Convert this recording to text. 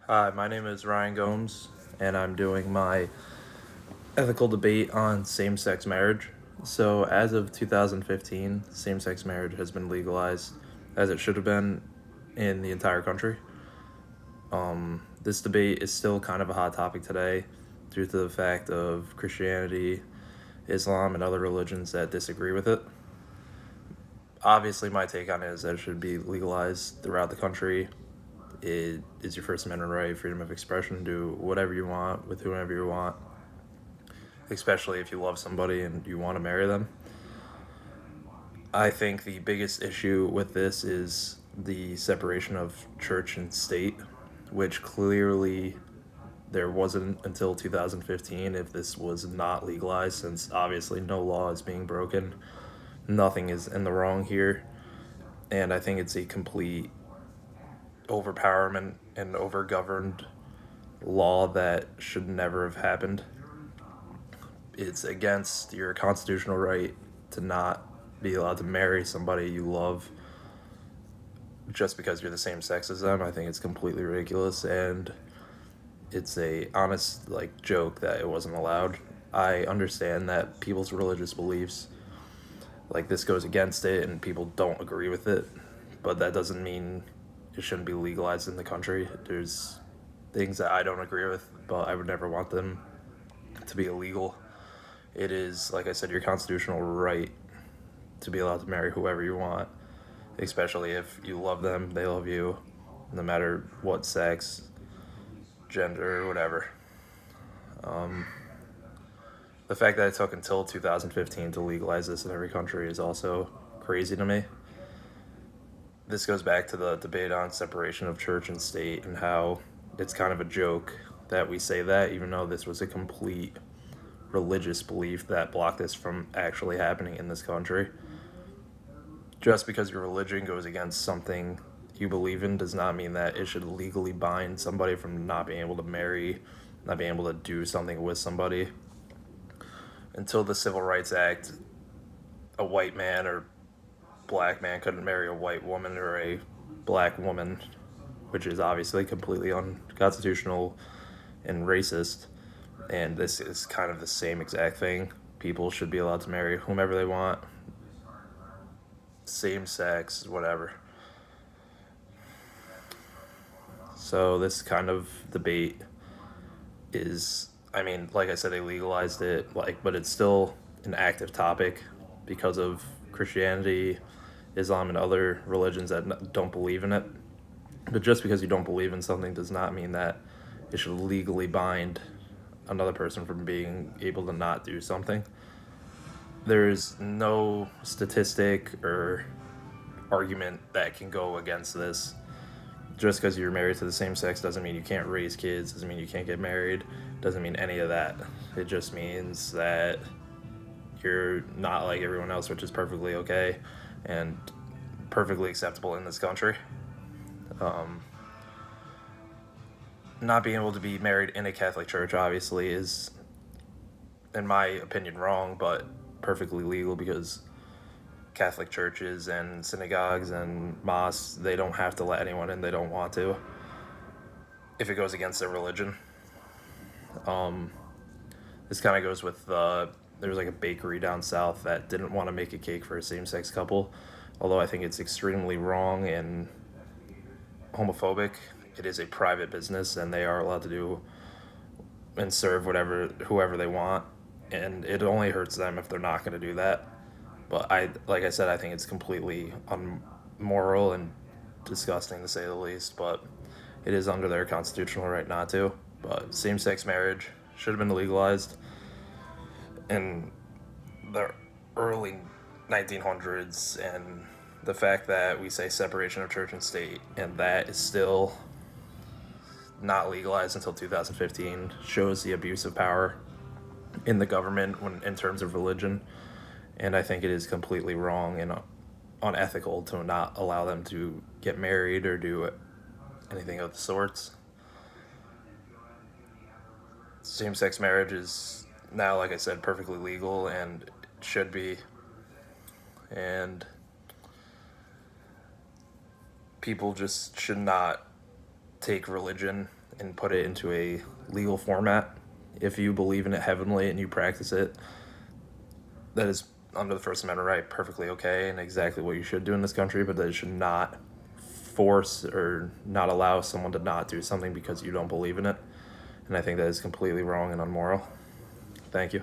Hi, my name is Ryan Gomes, and I'm doing my ethical debate on same sex marriage. So, as of 2015, same sex marriage has been legalized as it should have been in the entire country. This debate is still kind of a hot topic today due to the fact of Christianity, Islam, and other religions that disagree with it. Obviously, my take on it is that it should be legalized throughout the country. It is your First Amendment right, freedom of expression, do whatever you want with whoever you want, especially if you love somebody and you want to marry them. I think the biggest issue with this is the separation of church and state, which clearly there wasn't until 2015 if this was not legalized, since obviously no law is being broken. Nothing is in the wrong here. And I think it's a complete overpowerment and overgoverned law that should never have happened. It's against your constitutional right to not be allowed to marry somebody you love just because you're the same sex as them. I think it's completely ridiculous, and it's a honest joke that it wasn't allowed. I understand that people's religious beliefs this goes against it and people don't agree with it, but that doesn't mean it shouldn't be legalized in the country. There's things that I don't agree with, but I would never want them to be illegal. It is, like I said, your constitutional right to be allowed to marry whoever you want, especially if you love them, they love you, no matter what sex, gender, whatever. The fact that it took until 2015 to legalize this in every country is also crazy to me. This goes back to the debate on separation of church and state and how it's kind of a joke that we say that, even though this was a complete religious belief that blocked this from actually happening in this country. Just because your religion goes against something you believe in does not mean that it should legally bind somebody from not being able to marry, not being able to do something with somebody. Until the Civil Rights Act, a white man or black man couldn't marry a white woman or a black woman, which is obviously completely unconstitutional and racist. And this is kind of the same exact thing. People should be allowed to marry whomever they want, same sex, whatever. So this kind of debate is, I mean, like I said, they legalized it, but it's still an active topic because of Christianity, Islam, and other religions that don't believe in it. But just because you don't believe in something does not mean that it should legally bind another person from being able to not do something. There's no statistic or argument that can go against this. Just because you're married to the same sex doesn't mean you can't raise kids, doesn't mean you can't get married, doesn't mean any of that. It just means that you're not like everyone else, which is perfectly okay and perfectly acceptable in this country. Not being able to be married in a Catholic church obviously is, in my opinion, wrong, but perfectly legal because Catholic churches and synagogues and mosques, they don't have to let anyone in they don't want to if it goes against their religion. This kind of goes with there was a bakery down south that didn't want to make a cake for a same-sex couple, although I think it's extremely wrong and homophobic. It is a private business and they are allowed to do and serve whoever they want, and it only hurts them if they're not going to do that. But like I said, I think it's completely unmoral and disgusting to say the least, but it is under their constitutional right not to. But same-sex marriage should have been legalized in the early 1900s, and the fact that we say separation of church and state and that is still not legalized until 2015 shows the abuse of power in the government in terms of religion. And I think it is completely wrong and unethical to not allow them to get married or do anything of the sorts. Same-sex marriage is now, like I said, perfectly legal and it should be. And people just should not take religion and put it into a legal format. If you believe in it heavily and you practice it, that is under the First Amendment right, perfectly okay and exactly what you should do in this country, but that it should not force or not allow someone to not do something because you don't believe in it. And I think that is completely wrong and unmoral. Thank you.